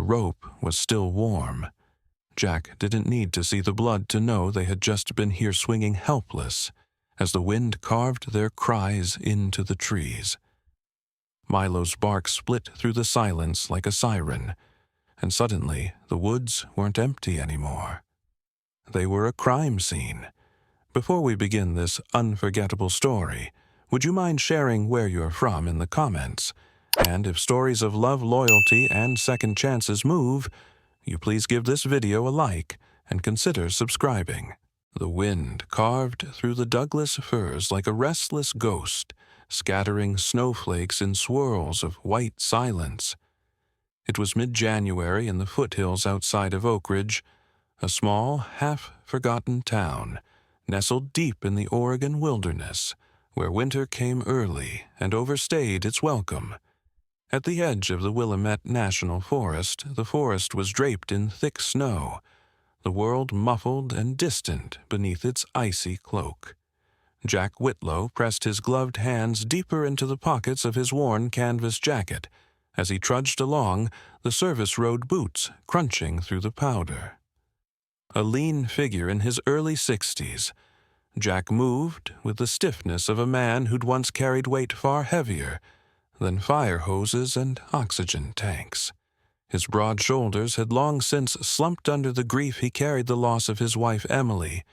rope was still warm. Jack didn't need to see the blood to know they had just been here swinging helpless as the wind carved their cries into the trees. Milo's bark split through the silence like a siren, and suddenly the woods weren't empty anymore. They were a crime scene. Before we begin this unforgettable story, would you mind sharing where you're from in the comments? And if stories of love, loyalty, and second chances move, you please give this video a like and consider subscribing. The wind carved through the Douglas firs like a restless ghost, scattering snowflakes in swirls of white silence. It was mid-January in the foothills outside of Oak Ridge, a small, half-forgotten town nestled deep in the Oregon wilderness, where winter came early and overstayed its welcome. At the edge of the Willamette National Forest, the forest was draped in thick snow, the world muffled and distant beneath its icy cloak. Jack Whitlow pressed his gloved hands deeper into the pockets of his worn canvas jacket as he trudged along, the service road boots crunching through the powder. A lean figure in his early 60s, Jack moved with the stiffness of a man who'd once carried weight far heavier than fire hoses and oxygen tanks. His broad shoulders had long since slumped under the grief he carried the loss of his wife Emily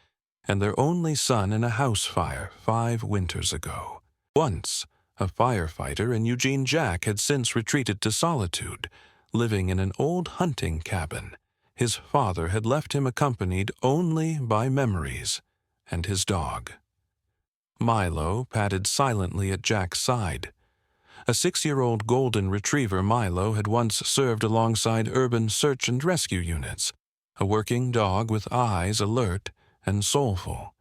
and their only son in a house fire 5 winters ago. Once a firefighter, and Eugene Jack had since retreated to solitude, living in an old hunting cabin. His father had left him accompanied only by memories and his dog. Milo padded silently at Jack's side. A 6-year-old golden retriever, Milo had once served alongside urban search and rescue units, a working dog with eyes alert and soulful.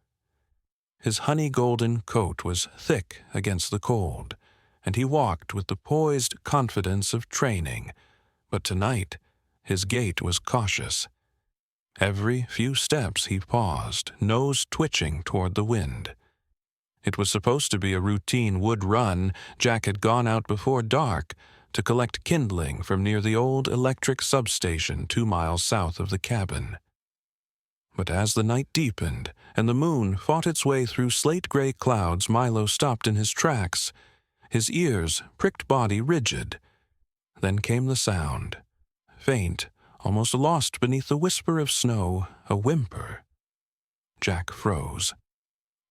His honey-golden coat was thick against the cold, and he walked with the poised confidence of training, but tonight his gait was cautious. Every few steps he paused, nose twitching toward the wind. It was supposed to be a routine wood run. Jack had gone out before dark to collect kindling from near the old electric substation 2 miles south of the cabin. But as the night deepened and the moon fought its way through slate-gray clouds, Milo stopped in his tracks, his ears, pricked body rigid. Then came the sound, faint, almost lost beneath the whisper of snow, a whimper. Jack froze.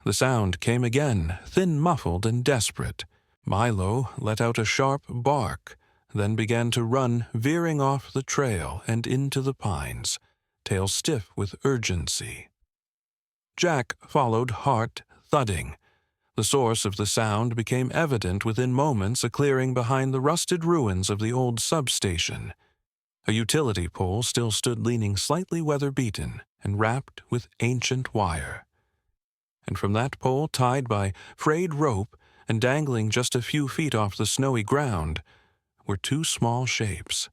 The sound came again, thin, muffled, and desperate. Milo let out a sharp bark, then began to run, veering off the trail and into the pines, tail stiff with urgency. Jack followed, heart thudding. The source of the sound became evident within moments, a clearing behind the rusted ruins of the old substation. A utility pole still stood leaning slightly weather-beaten and wrapped with ancient wire. And from that pole, tied by frayed rope and dangling just a few feet off the snowy ground, were 2 small shapes.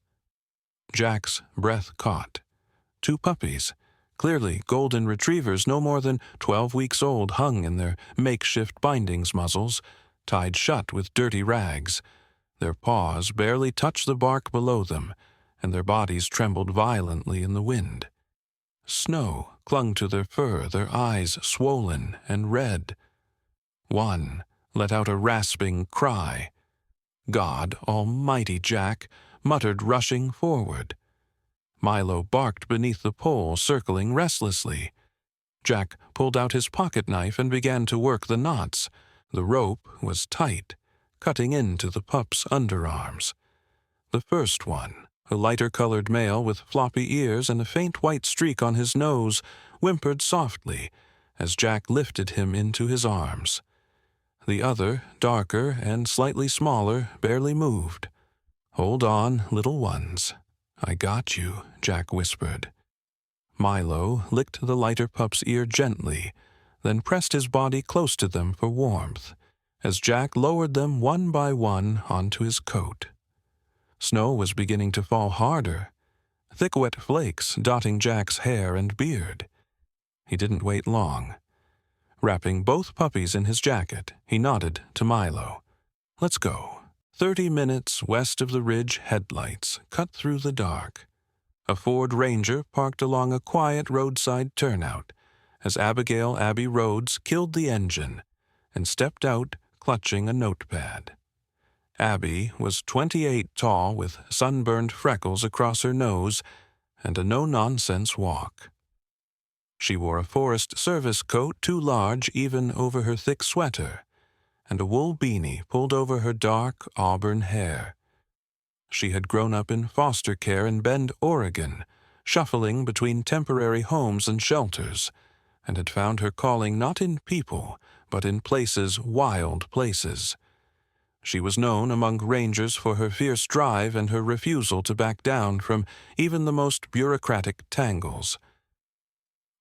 Jack's breath caught. 2 puppies, clearly golden retrievers no more than 12 weeks old, hung in their makeshift bindings muzzles, tied shut with dirty rags. Their paws barely touched the bark below them, and their bodies trembled violently in the wind. Snow clung to their fur, their eyes swollen and red. One let out a rasping cry. "God Almighty!" Jack muttered, rushing forward. Milo barked beneath the pole, circling restlessly. Jack pulled out his pocket knife and began to work the knots. The rope was tight, cutting into the pup's underarms. The first one, a lighter-colored male with floppy ears and a faint white streak on his nose, whimpered softly as Jack lifted him into his arms. The other, darker and slightly smaller, barely moved. "Hold on, little ones. I got you," Jack whispered. Milo licked the lighter pup's ear gently, then pressed his body close to them for warmth, as Jack lowered them one by one onto his coat. Snow was beginning to fall harder, thick wet flakes dotting Jack's hair and beard. He didn't wait long. Wrapping both puppies in his jacket, he nodded to Milo. "Let's go." 30 minutes west of the ridge headlights cut through the dark. A Ford Ranger parked along a quiet roadside turnout as Abigail Abby Rhodes killed the engine and stepped out clutching a notepad. Abby was 28 tall with sunburned freckles across her nose and a no-nonsense walk. She wore a Forest Service coat too large even over her thick sweater, and a wool beanie pulled over her dark auburn hair. She had grown up in foster care in Bend, Oregon, shuffling between temporary homes and shelters, and had found her calling not in people, but in places, wild places. She was known among rangers for her fierce drive and her refusal to back down from even the most bureaucratic tangles.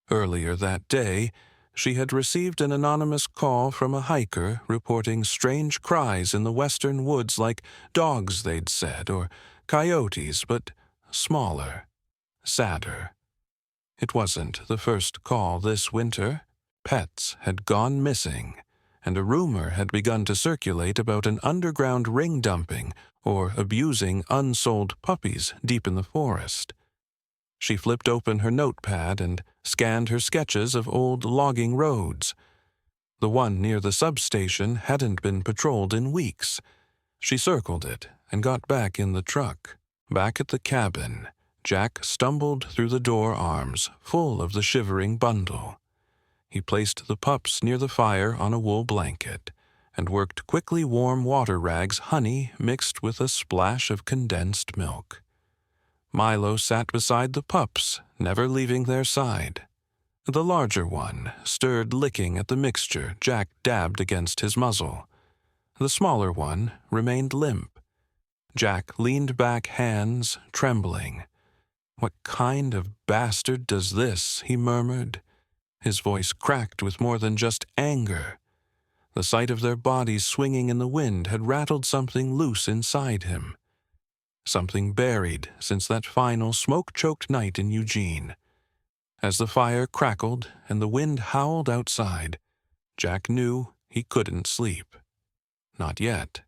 Earlier that day, she had received an anonymous call from a hiker reporting strange cries in the western woods like dogs, they'd said, or coyotes, but smaller, sadder. It wasn't the first call this winter. Pets had gone missing, and a rumor had begun to circulate about an underground ring dumping or abusing unsold puppies deep in the forest. She flipped open her notepad and scanned her sketches of old logging roads. The one near the substation hadn't been patrolled in weeks. She circled it and got back in the truck. Back at the cabin, Jack stumbled through the door arms, full of the shivering bundle. He placed the pups near the fire on a wool blanket and worked quickly warm water rags honey mixed with a splash of condensed milk. Milo sat beside the pups, never leaving their side. The larger one stirred licking at the mixture Jack dabbed against his muzzle. The smaller one remained limp. Jack leaned back, hands trembling. "What kind of bastard does this?" he murmured. His voice cracked with more than just anger. The sight of their bodies swinging in the wind had rattled something loose inside him. Something buried since that final smoke-choked night in Eugene. As the fire crackled and the wind howled outside, Jack knew he couldn't sleep. Not yet.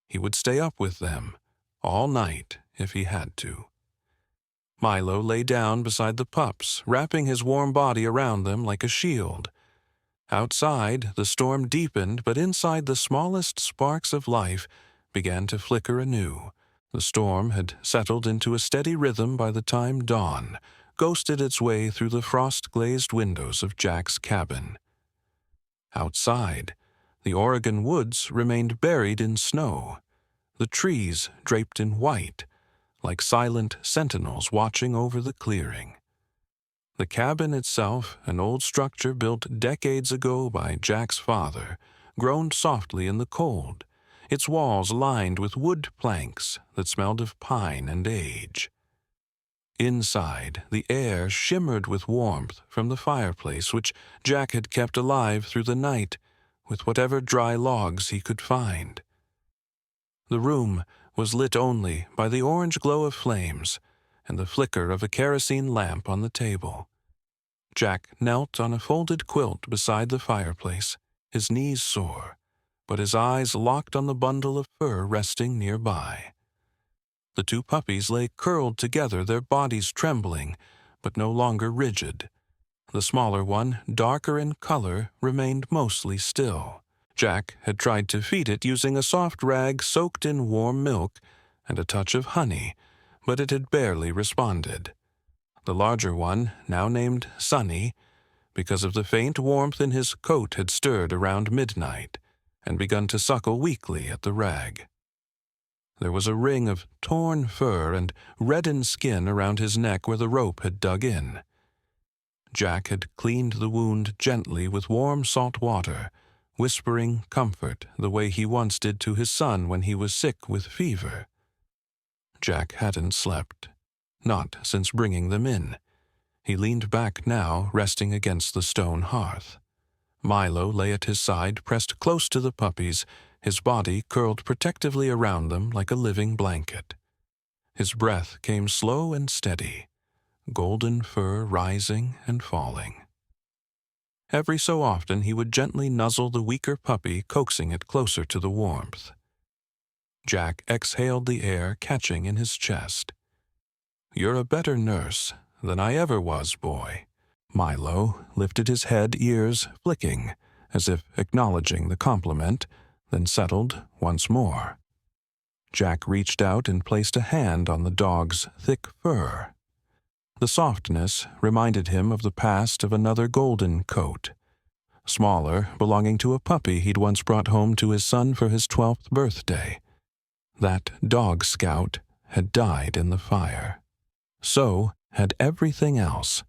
He would stay up with them, all night if he had to. Milo lay down beside the pups, wrapping his warm body around them like a shield. Outside, the storm deepened, but inside the smallest sparks of life began to flicker anew. The storm had settled into a steady rhythm by the time dawn ghosted its way through the frost-glazed windows of Jack's cabin. Outside, the Oregon woods remained buried in snow, the trees draped in white, like silent sentinels watching over the clearing. The cabin itself, an old structure built decades ago by Jack's father, groaned softly in the cold, its walls lined with wood planks that smelled of pine and age. Inside, the air shimmered with warmth from the fireplace which Jack had kept alive through the night with whatever dry logs he could find. The room was lit only by the orange glow of flames and the flicker of a kerosene lamp on the table. Jack knelt on a folded quilt beside the fireplace, his knees sore, but his eyes locked on the bundle of fur resting nearby. The two puppies lay curled together, their bodies trembling, but no longer rigid. The smaller one, darker in color, remained mostly still. Jack had tried to feed it using a soft rag soaked in warm milk and a touch of honey, but it had barely responded. The larger one, now named Sunny, because of the faint warmth in his coat, had stirred around midnight and begun to suckle weakly at the rag. There was a ring of torn fur and reddened skin around his neck where the rope had dug in. Jack had cleaned the wound gently with warm salt water, whispering comfort the way he once did to his son when he was sick with fever. Jack hadn't slept, not since bringing them in. He leaned back now, resting against the stone hearth. Milo lay at his side, pressed close to the puppies, his body curled protectively around them like a living blanket. His breath came slow and steady, golden fur rising and falling. Every so often he would gently nuzzle the weaker puppy, coaxing it closer to the warmth. Jack exhaled the air catching in his chest. "You're a better nurse than I ever was, boy." Milo lifted his head, ears flicking, as if acknowledging the compliment, then settled once more. Jack reached out and placed a hand on the dog's thick fur. The softness reminded him of the past of another golden coat, smaller, belonging to a puppy he'd once brought home to his son for his 12th birthday. That dog scout had died in the fire. So had everything else.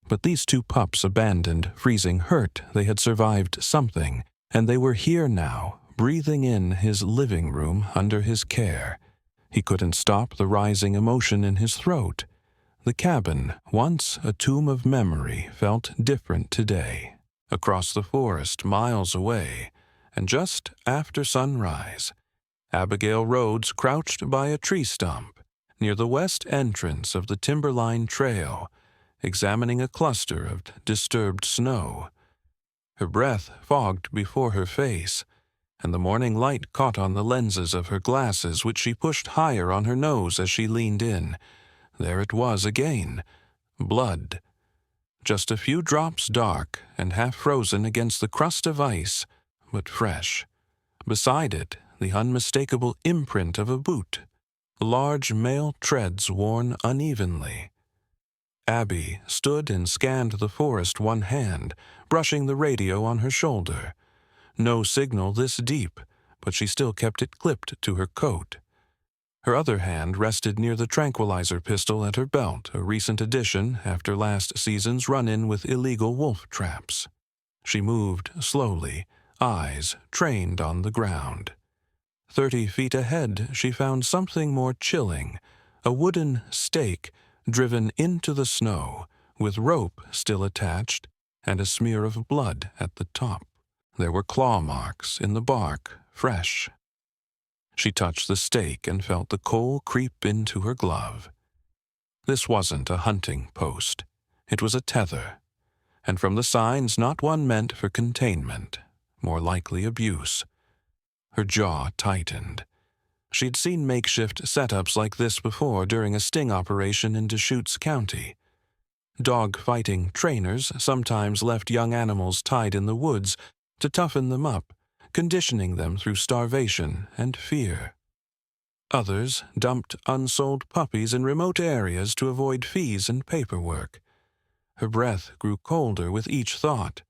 But these two pups abandoned, freezing hurt, they had survived something, and they were here now, breathing in his living room under his care. He couldn't stop the rising emotion in his throat. The cabin, once a tomb of memory, felt different today. Across the forest, miles away, and just after sunrise, Abigail Rhodes crouched by a tree stump near the west entrance of the Timberline Trail, examining a cluster of disturbed snow. Her breath fogged before her face, and the morning light caught on the lenses of her glasses, which she pushed higher on her nose as she leaned in. There it was again. Blood. Just a few drops dark and half frozen against the crust of ice, but fresh. Beside it, the unmistakable imprint of a boot. Large male treads worn unevenly. Abby stood and scanned the forest one hand, brushing the radio on her shoulder. No signal this deep, but she still kept it clipped to her coat. Her other hand rested near the tranquilizer pistol at her belt, a recent addition after last season's run-in with illegal wolf traps. She moved slowly, eyes trained on the ground. 30 feet ahead, she found something more chilling, a wooden stake driven into the snow, with rope still attached and a smear of blood at the top. There were claw marks in the bark, fresh. She touched the stake and felt the coal creep into her glove. This wasn't a hunting post. It was a tether, and from the signs not one meant for containment, more likely abuse. Her jaw tightened. She'd seen makeshift setups like this before during a sting operation in Deschutes County. Dog-fighting trainers sometimes left young animals tied in the woods to toughen them up, conditioning them through starvation and fear. Others dumped unsold puppies in remote areas to avoid fees and paperwork. Her breath grew colder with each thought.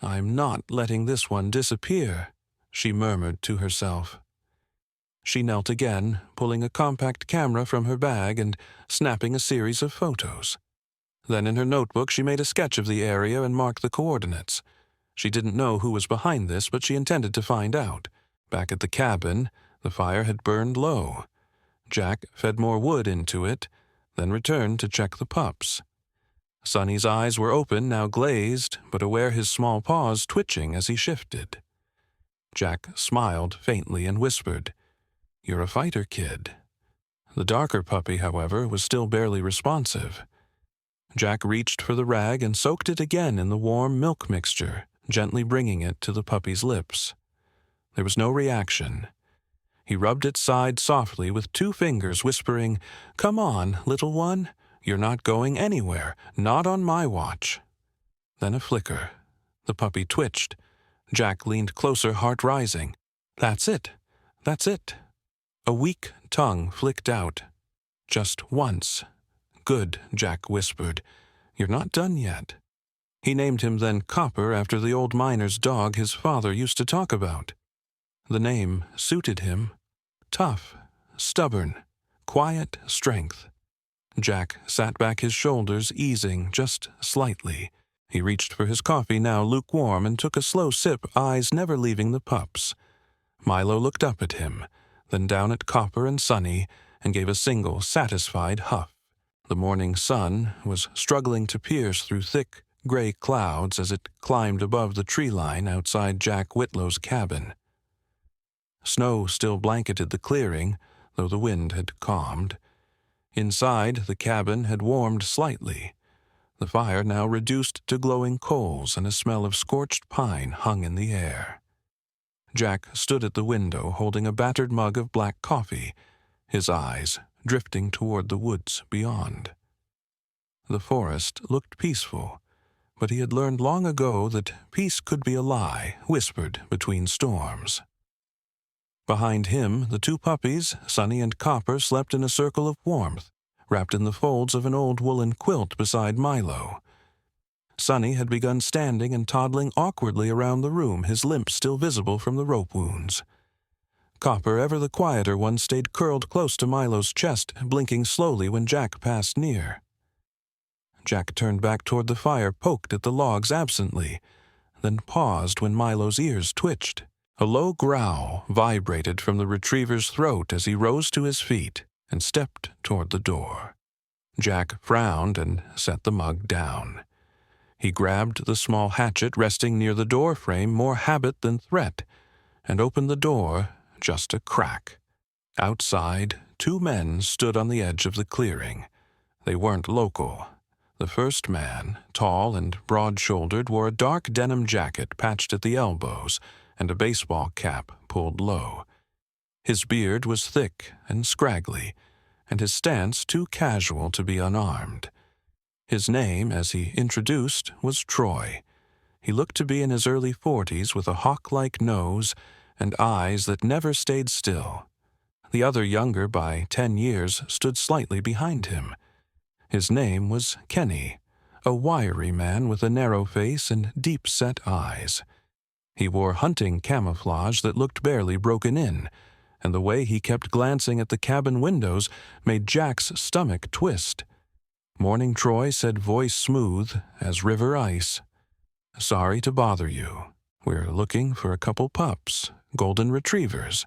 "I'm not letting this one disappear," she murmured to herself. She knelt again, pulling a compact camera from her bag and snapping a series of photos. Then in her notebook she made a sketch of the area and marked the coordinates. She didn't know who was behind this, but she intended to find out. Back at the cabin, the fire had burned low. Jack fed more wood into it, then returned to check the pups. Sonny's eyes were open, now glazed, but aware his small paws twitching as he shifted. Jack smiled faintly and whispered, "You're a fighter, kid." The darker puppy, however, was still barely responsive. Jack reached for the rag and soaked it again in the warm milk mixture, gently bringing it to the puppy's lips. There was no reaction. He rubbed its side softly with 2 fingers, whispering, "Come on, little one. You're not going anywhere, not on my watch." Then a flicker. The puppy twitched. Jack leaned closer, heart rising. "That's it. That's it." A weak tongue flicked out. "Just once." "Good," Jack whispered. "You're not done yet." He named him then Copper after the old miner's dog his father used to talk about. The name suited him. Tough, stubborn, quiet strength. Jack sat back his shoulders, easing just slightly. He reached for his coffee, now lukewarm, and took a slow sip, eyes never leaving the pups. Milo looked up at him, then down at Copper and Sonny, and gave a single satisfied huff. The morning sun was struggling to pierce through thick, gray clouds as it climbed above the tree line outside Jack Whitlow's cabin. Snow still blanketed the clearing, though the wind had calmed. Inside, the cabin had warmed slightly. The fire now reduced to glowing coals, and a smell of scorched pine hung in the air. Jack stood at the window holding a battered mug of black coffee, his eyes drifting toward the woods beyond. The forest looked peaceful, but he had learned long ago that peace could be a lie whispered between storms. Behind him, the two puppies, Sunny and Copper, slept in a circle of warmth, wrapped in the folds of an old woolen quilt beside Milo. Sunny had begun standing and toddling awkwardly around the room, his limp still visible from the rope wounds. Copper, ever the quieter one, stayed curled close to Milo's chest, blinking slowly when Jack passed near. Jack turned back toward the fire, poked at the logs absently, then paused when Milo's ears twitched. A low growl vibrated from the retriever's throat as he rose to his feet and stepped toward the door. Jack frowned and set the mug down. He grabbed the small hatchet resting near the door frame, more habit than threat, and opened the door just a crack. Outside, two men stood on the edge of the clearing. They weren't local. The first man, tall and broad-shouldered, wore a dark denim jacket patched at the elbows and a baseball cap pulled low. His beard was thick and scraggly, and his stance too casual to be unarmed. His name, as he introduced, was Troy. He looked to be in his early 40s with a hawk-like nose and eyes that never stayed still. The other, younger by 10 years, stood slightly behind him. His name was Kenny, a wiry man with a narrow face and deep-set eyes. He wore hunting camouflage that looked barely broken in, and the way he kept glancing at the cabin windows made Jack's stomach twist. Morning Troy said, voice smooth as river ice, "Sorry to bother you. We're looking for a couple pups, golden retrievers.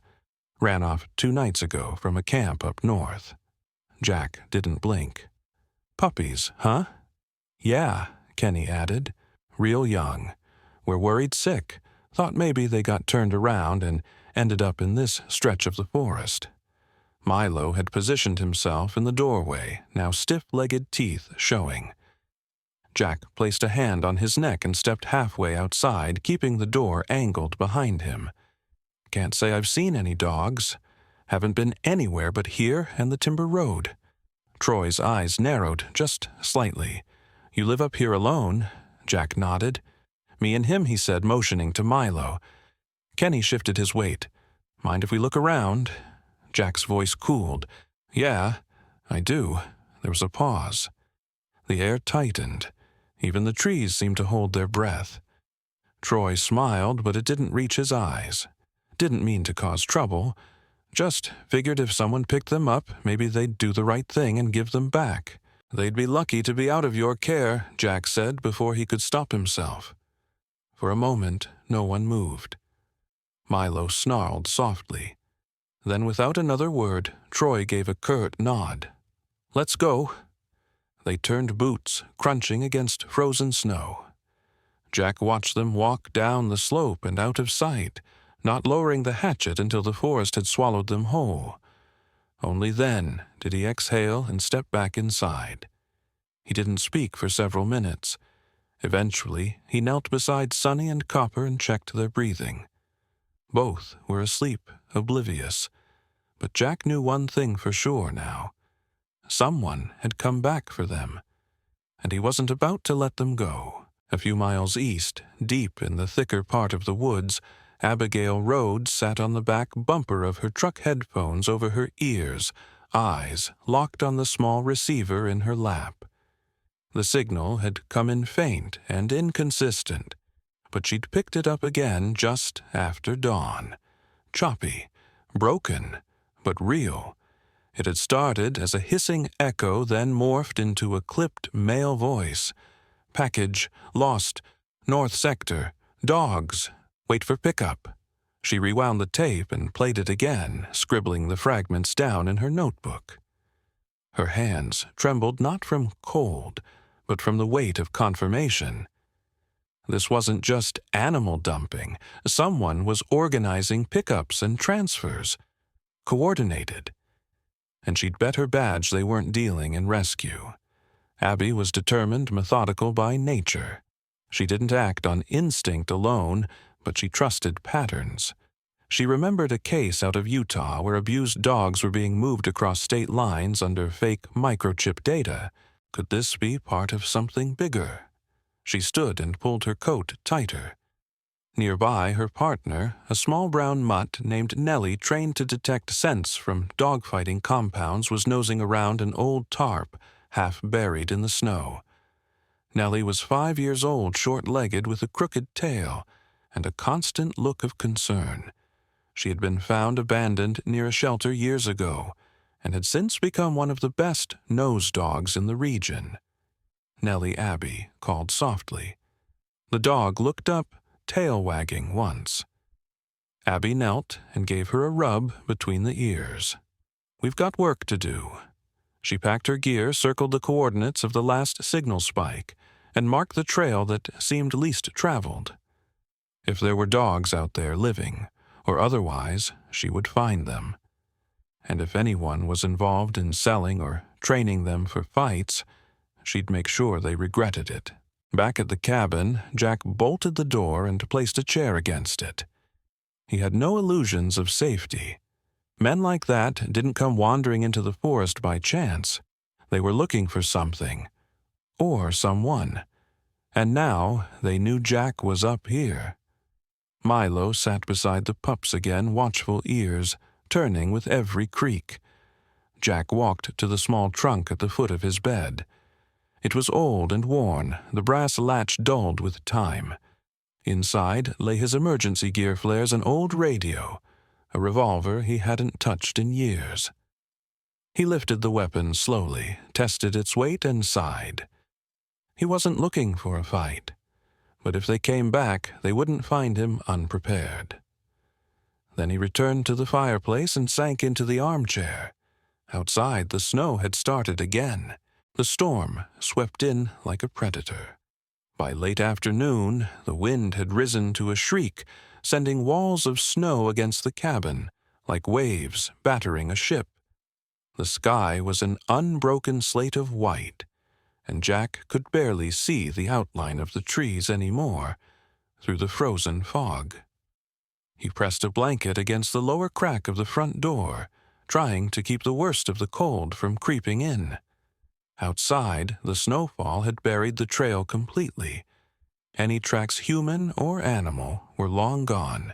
Ran off 2 nights ago from a camp up north." Jack didn't blink. "Puppies, huh?" "Yeah," Kenny added. "Real young. We're worried sick. Thought maybe they got turned around and ended up in this stretch of the forest." Milo had positioned himself in the doorway, now stiff-legged teeth showing. Jack placed a hand on his neck and stepped halfway outside, keeping the door angled behind him. "Can't say I've seen any dogs. Haven't been anywhere but here and the timber road." Troy's eyes narrowed just slightly. "You live up here alone?" Jack nodded. "Me and him," he said, motioning to Milo. Kenny shifted his weight. "Mind if we look around?" Jack's voice cooled. "Yeah, I do." There was a pause. The air tightened. Even the trees seemed to hold their breath. Troy smiled, but it didn't reach his eyes. Didn't mean to cause trouble. Just figured if someone picked them up, maybe they'd do the right thing and give them back. "They'd be lucky to be out of your care," Jack said before he could stop himself. For a moment, no one moved. Milo snarled softly. Then, without another word, Troy gave a curt nod. "Let's go." They turned boots, crunching against frozen snow. Jack watched them walk down the slope and out of sight, not lowering the hatchet until the forest had swallowed them whole. Only then did he exhale and step back inside. He didn't speak for several minutes. Eventually, he knelt beside Sunny and Copper and checked their breathing. Both were asleep, oblivious. But Jack knew one thing for sure now. Someone had come back for them, and he wasn't about to let them go. A few miles east, deep in the thicker part of the woods, Abigail Rhodes sat on the back bumper of her truck headphones over her ears, eyes locked on the small receiver in her lap. The signal had come in faint and inconsistent, but she'd picked it up again just after dawn. Choppy, broken, but real. It had started as a hissing echo, then morphed into a clipped male voice. "Package, lost, North Sector, dogs, wait for pickup." She rewound the tape and played it again, scribbling the fragments down in her notebook. Her hands trembled not from cold, but from the weight of confirmation. This wasn't just animal dumping. Someone was organizing pickups and transfers. Coordinated. And she'd bet her badge they weren't dealing in rescue. Abby was determined, methodical by nature. She didn't act on instinct alone, but she trusted patterns. She remembered a case out of Utah where abused dogs were being moved across state lines under fake microchip data. Could this be part of something bigger? She stood and pulled her coat tighter. Nearby, her partner, a small brown mutt named Nellie, trained to detect scents from dogfighting compounds, was nosing around an old tarp, half buried in the snow. Nellie was 5 years old, short-legged, with a crooked tail, and a constant look of concern. She had been found abandoned near a shelter years ago, and had since become one of the best nose dogs in the region. Nellie Abby called softly. The dog looked up, tail wagging once. Abby knelt and gave her a rub between the ears. "We've got work to do." She packed her gear, circled the coordinates of the last signal spike, and marked the trail that seemed least traveled. If there were dogs out there living, or otherwise, she would find them. And if anyone was involved in selling or training them for fights, she'd make sure they regretted it. Back at the cabin, Jack bolted the door and placed a chair against it. He had no illusions of safety. Men like that didn't come wandering into the forest by chance. They were looking for something, or someone. And now they knew Jack was up here. Milo sat beside the pups again, watchful ears, turning with every creak. Jack walked to the small trunk at the foot of his bed. It was old and worn, the brass latch dulled with time. Inside lay his emergency gear flares, an old radio, a revolver he hadn't touched in years. He lifted the weapon slowly, tested its weight, and sighed. He wasn't looking for a fight, but if they came back, they wouldn't find him unprepared. Then he returned to the fireplace and sank into the armchair. Outside, the snow had started again. The storm swept in like a predator. By late afternoon, the wind had risen to a shriek, sending walls of snow against the cabin, like waves battering a ship. The sky was an unbroken slate of white, and Jack could barely see the outline of the trees anymore through the frozen fog. He pressed a blanket against the lower crack of the front door, trying to keep the worst of the cold from creeping in. Outside, the snowfall had buried the trail completely. Any tracks, human or animal, were long gone.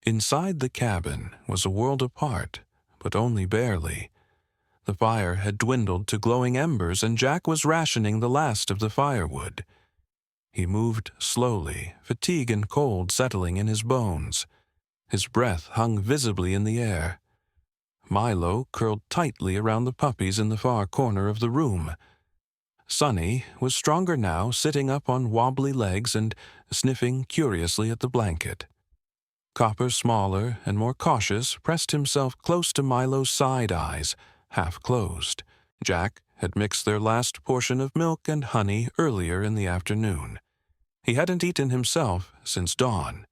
Inside the cabin was a world apart, but only barely. The fire had dwindled to glowing embers, and Jack was rationing the last of the firewood. He moved slowly, fatigue and cold settling in his bones. His breath hung visibly in the air. Milo curled tightly around the puppies in the far corner of the room. Sonny was stronger now, sitting up on wobbly legs and sniffing curiously at the blanket. Copper, smaller and more cautious, pressed himself close to Milo's side eyes, half closed. Jack had mixed their last portion of milk and honey earlier in the afternoon. He hadn't eaten himself since dawn.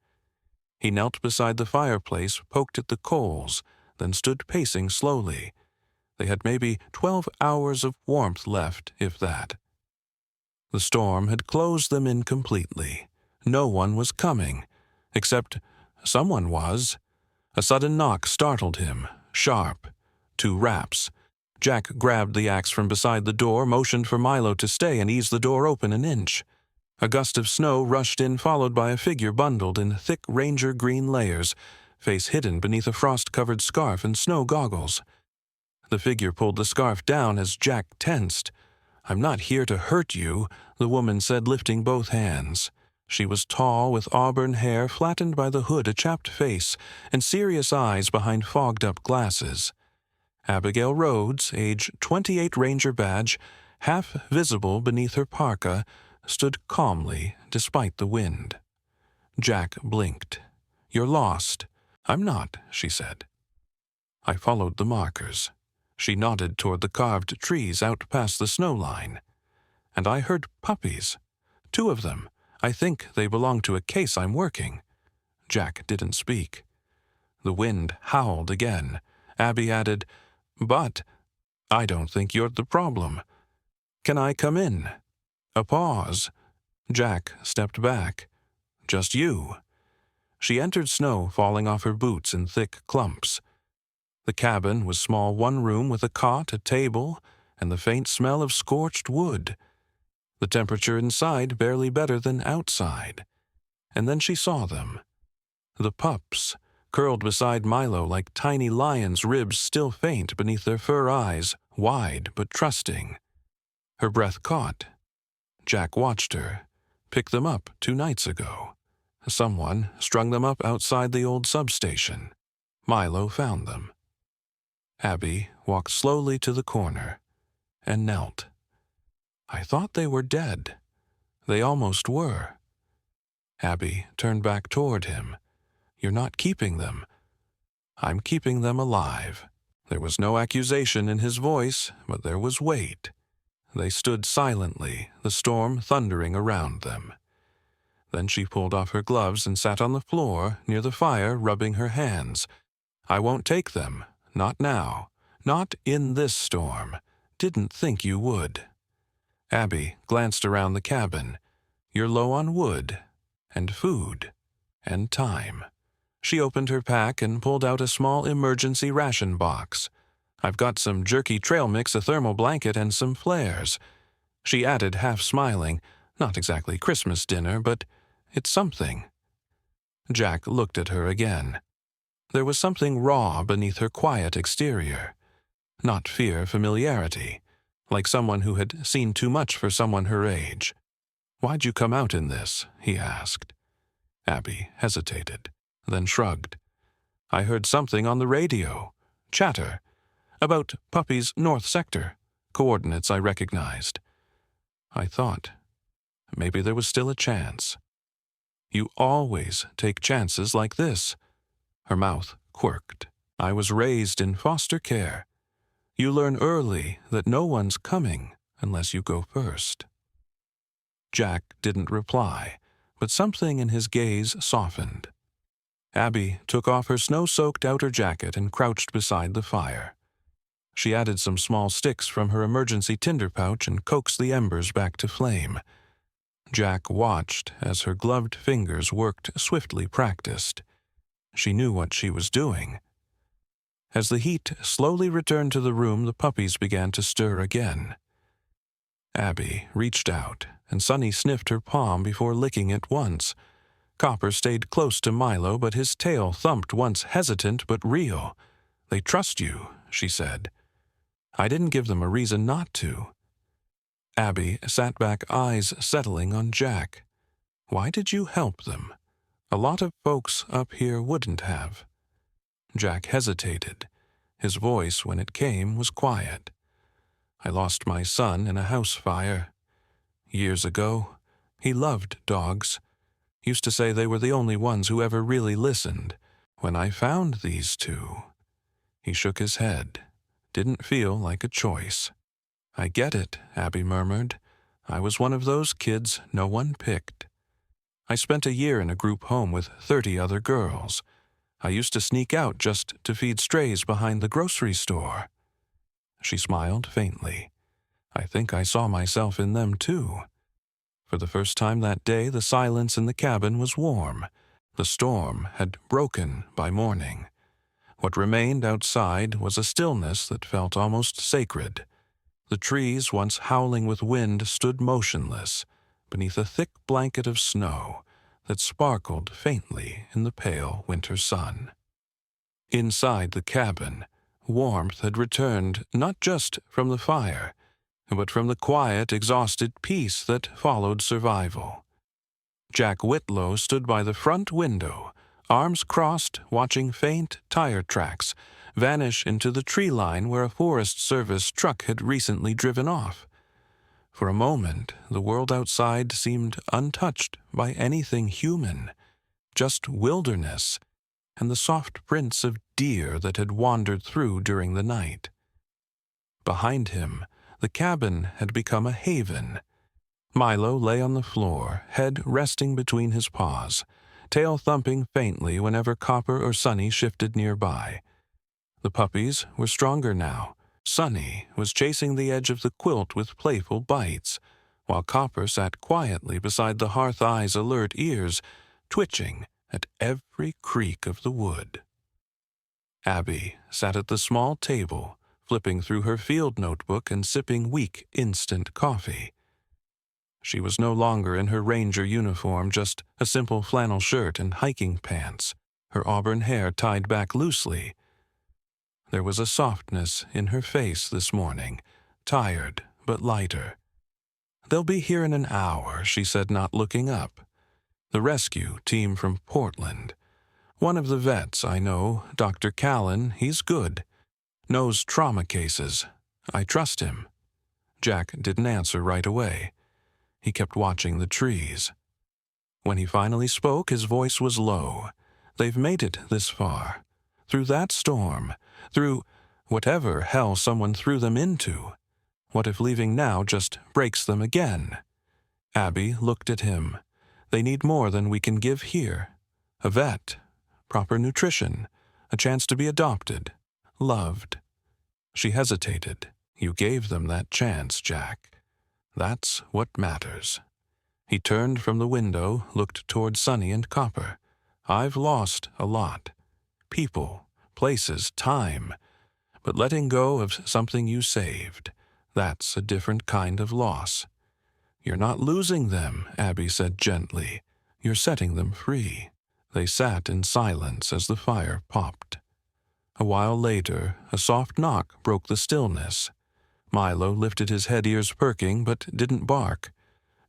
He knelt beside the fireplace, poked at the coals, then stood pacing slowly. They had maybe 12 hours of warmth left, if that. The storm had closed them in completely. No one was coming, except someone was. A sudden knock startled him, sharp. 2 raps. Jack grabbed the axe from beside the door, motioned for Milo to stay, and eased the door open an inch. A gust of snow rushed in, followed by a figure bundled in thick ranger green layers, face hidden beneath a frost-covered scarf and snow goggles. The figure pulled the scarf down as Jack tensed. "I'm not here to hurt you," the woman said, lifting both hands. She was tall, with auburn hair flattened by the hood, a chapped face, and serious eyes behind fogged-up glasses. Abigail Rhodes, age 28, ranger badge, half visible beneath her parka, stood calmly despite the wind. Jack blinked. "You're lost." "I'm not," she said. I followed the markers. She nodded toward the carved trees out past the snow line. "And I heard puppies. 2 of them. I think they belong to a case I'm working." Jack didn't speak. The wind howled again. Abby added, "But I don't think you're the problem. Can I come in?" A pause. Jack stepped back. "Just you." She entered snow falling off her boots in thick clumps. The cabin was small, one room with a cot, a table, and the faint smell of scorched wood. The temperature inside barely better than outside. And then she saw them. The pups, curled beside Milo like tiny lions, ribs still faint beneath their fur eyes, wide but trusting. Her breath caught. Jack watched her, pick them up 2 nights ago. Someone strung them up outside the old substation. Milo found them. Abby walked slowly to the corner and knelt. I thought they were dead. They almost were. Abby turned back toward him. You're not keeping them. I'm keeping them alive. There was no accusation in his voice, but there was weight. They stood silently, the storm thundering around them. Then she pulled off her gloves and sat on the floor near the fire, rubbing her hands. I won't take them. Not now. Not in this storm. Didn't think you would. Abby glanced around the cabin. You're low on wood, and food, and time. She opened her pack and pulled out a small emergency ration box. I've got some jerky trail mix, a thermal blanket, and some flares. She added, half smiling, not exactly Christmas dinner, but it's something. Jack looked at her again. There was something raw beneath her quiet exterior. Not fear, familiarity, like someone who had seen too much for someone her age. Why'd you come out in this? He asked. Abby hesitated, then shrugged. I heard something on the radio. Chatter. About Puppies' North Sector. Coordinates I recognized. I thought, maybe there was still a chance. You always take chances like this. Her mouth quirked. I was raised in foster care. You learn early that no one's coming unless you go first. Jack didn't reply, but something in his gaze softened. Abby took off her snow-soaked outer jacket and crouched beside the fire. She added some small sticks from her emergency tinder pouch and coaxed the embers back to flame. Jack watched as her gloved fingers worked swiftly practiced. She knew what she was doing. As the heat slowly returned to the room, the puppies began to stir again. Abby reached out, and Sonny sniffed her palm before licking it once. Copper stayed close to Milo, but his tail thumped once hesitant but real. They trust you, she said. I didn't give them a reason not to. Abby sat back, eyes settling on Jack. Why did you help them? A lot of folks up here wouldn't have. Jack hesitated. His voice, when it came, was quiet. I lost my son in a house fire. Years ago, he loved dogs. Used to say they were the only ones who ever really listened. When I found these two, he shook his head. Didn't feel like a choice. I get it, Abby murmured. I was one of those kids no one picked. I spent a year in a group home with 30 other girls. I used to sneak out just to feed strays behind the grocery store. She smiled faintly. I think I saw myself in them too. For the first time that day, the silence in the cabin was warm. The storm had broken by morning. What remained outside was a stillness that felt almost sacred. The trees, once howling with wind, stood motionless beneath a thick blanket of snow that sparkled faintly in the pale winter sun. Inside the cabin, warmth had returned not just from the fire, but from the quiet, exhausted peace that followed survival. Jack Whitlow stood by the front window, arms crossed, watching faint tire tracks vanish into the tree line where a Forest Service truck had recently driven off. For a moment, the world outside seemed untouched by anything human, just wilderness and the soft prints of deer that had wandered through during the night. Behind him, the cabin had become a haven. Milo lay on the floor, head resting between his paws, tail thumping faintly whenever Copper or Sonny shifted nearby. The puppies were stronger now. Sonny was chasing the edge of the quilt with playful bites, while Copper sat quietly beside the hearth, eyes alert, ears twitching at every creak of the wood. Abby sat at the small table, flipping through her field notebook and sipping weak instant coffee. She was no longer in her ranger uniform, just a simple flannel shirt and hiking pants, her auburn hair tied back loosely. There was a softness in her face this morning, tired but lighter. "They'll be here in an hour," she said, not looking up. "The rescue team from Portland. One of the vets I know, Dr. Callan, he's good. Knows trauma cases. I trust him." Jack didn't answer right away. He kept watching the trees. When he finally spoke, his voice was low. "They've made it this far. Through that storm. Through whatever hell someone threw them into. What if leaving now just breaks them again?" Abby looked at him. "They need more than we can give here. A vet, proper nutrition, a chance to be adopted, loved." She hesitated. "You gave them that chance, Jack. That's what matters." He turned from the window, looked toward Sunny and Copper. "I've lost a lot. People, places, time. But letting go of something you saved, that's a different kind of loss." "You're not losing them," Abby said gently. "You're setting them free." They sat in silence as the fire popped. A while later, a soft knock broke the stillness. Milo lifted his head, ears perking, but didn't bark.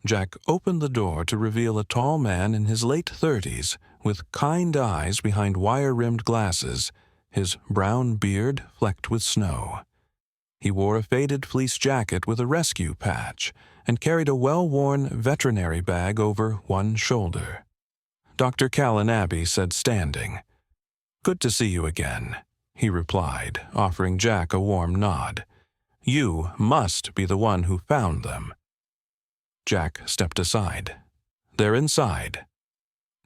Jack opened the door to reveal a tall man in his late 30s, with kind eyes behind wire-rimmed glasses, his brown beard flecked with snow. He wore a faded fleece jacket with a rescue patch and carried a well-worn veterinary bag over one shoulder. "Dr. Callan," Abby said, standing. "Good to see you again," he replied, offering Jack a warm nod. "You must be the one who found them." Jack stepped aside. "They're inside."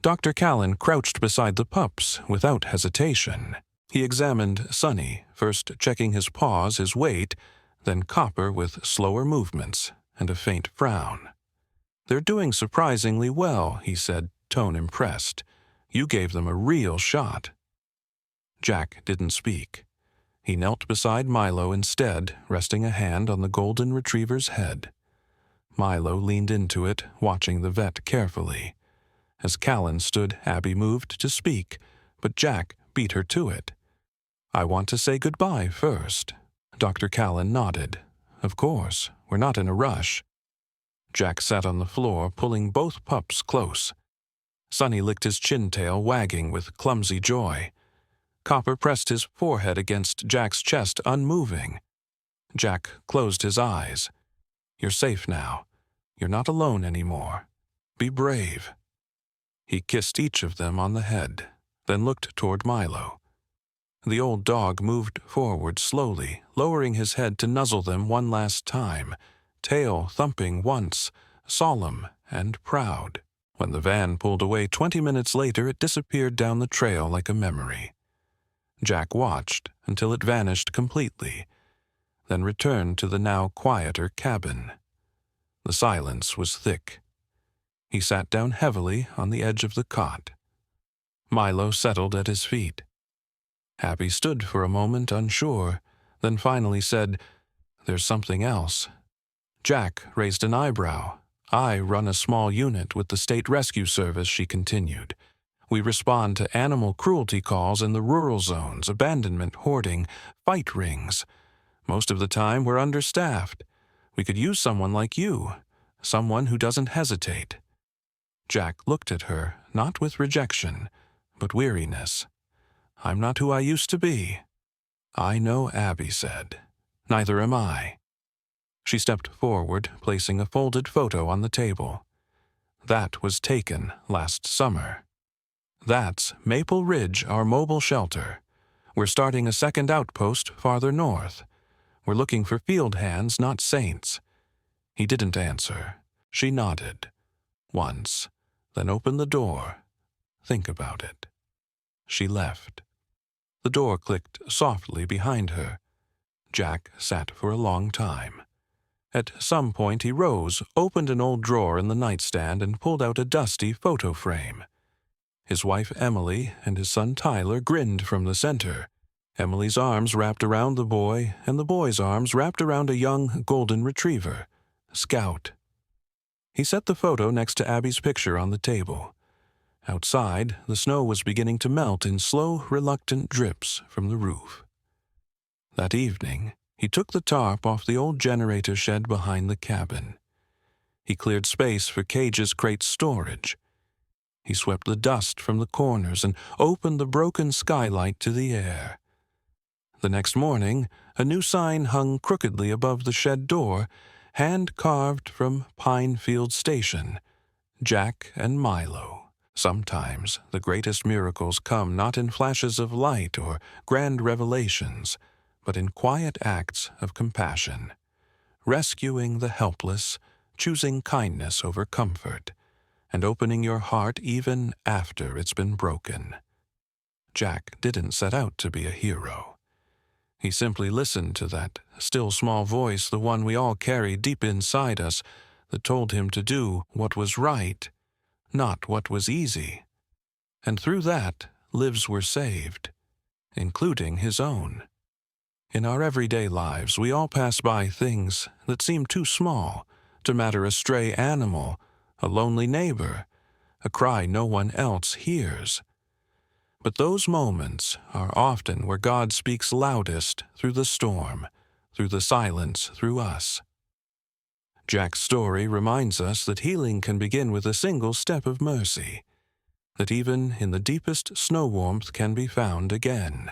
Dr. Callan crouched beside the pups without hesitation. He examined Sunny, first checking his paws, his weight, then Copper with slower movements and a faint frown. "They're doing surprisingly well," he said, tone impressed. "You gave them a real shot." Jack didn't speak. He knelt beside Milo instead, resting a hand on the golden retriever's head. Milo leaned into it, watching the vet carefully. As Callan stood, Abby moved to speak, but Jack beat her to it. "I want to say goodbye first." Dr. Callan nodded. "Of course, we're not in a rush." Jack sat on the floor, pulling both pups close. Sunny licked his chin-tail, wagging with clumsy joy. Copper pressed his forehead against Jack's chest, unmoving. Jack closed his eyes. "You're safe now. You're not alone anymore. Be brave." He kissed each of them on the head, then looked toward Milo. The old dog moved forward slowly, lowering his head to nuzzle them one last time, tail thumping once, solemn and proud. When the van pulled away 20 minutes later, it disappeared down the trail like a memory. Jack watched until it vanished completely, then returned to the now quieter cabin. The silence was thick. He sat down heavily on the edge of the cot. Milo settled at his feet. Abby stood for a moment, unsure, then finally said, "There's something else." Jack raised an eyebrow. "I run a small unit with the State Rescue Service," she continued. "We respond to animal cruelty calls in the rural zones, abandonment, hoarding, fight rings. Most of the time, we're understaffed. We could use someone like you, someone who doesn't hesitate." Jack looked at her, not with rejection, but weariness. "I'm not who I used to be." "I know," Abby said. "Neither am I." She stepped forward, placing a folded photo on the table. "That was taken last summer. That's Maple Ridge, our mobile shelter. We're starting a second outpost farther north. We're looking for field hands, not saints." He didn't answer. She nodded. Once, then opened the door. "Think about it." She left. The door clicked softly behind her. Jack sat for a long time. At some point he rose, opened an old drawer in the nightstand, and pulled out a dusty photo frame. His wife Emily and his son Tyler grinned from the center. Emily's arms wrapped around the boy, and the boy's arms wrapped around a young golden retriever, Scout. He set the photo next to Abby's picture on the table. Outside, the snow was beginning to melt in slow, reluctant drips from the roof. That evening, he took the tarp off the old generator shed behind the cabin. He cleared space for Cage's crate storage. He swept the dust from the corners and opened the broken skylight to the air. The next morning, a new sign hung crookedly above the shed door, hand-carved from Pinefield Station, Jack and Milo. Sometimes the greatest miracles come not in flashes of light or grand revelations, but in quiet acts of compassion, rescuing the helpless, choosing kindness over comfort, and opening your heart even after it's been broken. Jack didn't set out to be a hero. He simply listened to that still small voice, the one we all carry deep inside us, that told him to do what was right, not what was easy. And through that, lives were saved, including his own. In our everyday lives, we all pass by things that seem too small to matter: a stray animal, a lonely neighbor, a cry no one else hears. But those moments are often where God speaks loudest through the storm, through the silence, through us. Jack's story reminds us that healing can begin with a single step of mercy, that even in the deepest snow warmth can be found again.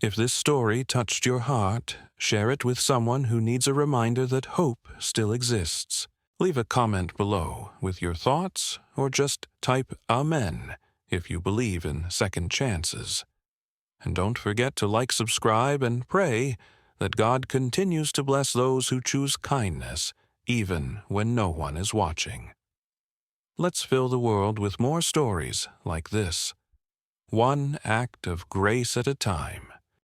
If this story touched your heart, share it with someone who needs a reminder that hope still exists. Leave a comment below with your thoughts, or just type Amen if you believe in second chances. And don't forget to like, subscribe, and pray that God continues to bless those who choose kindness, even when no one is watching. Let's fill the world with more stories like this, one act of grace at a time.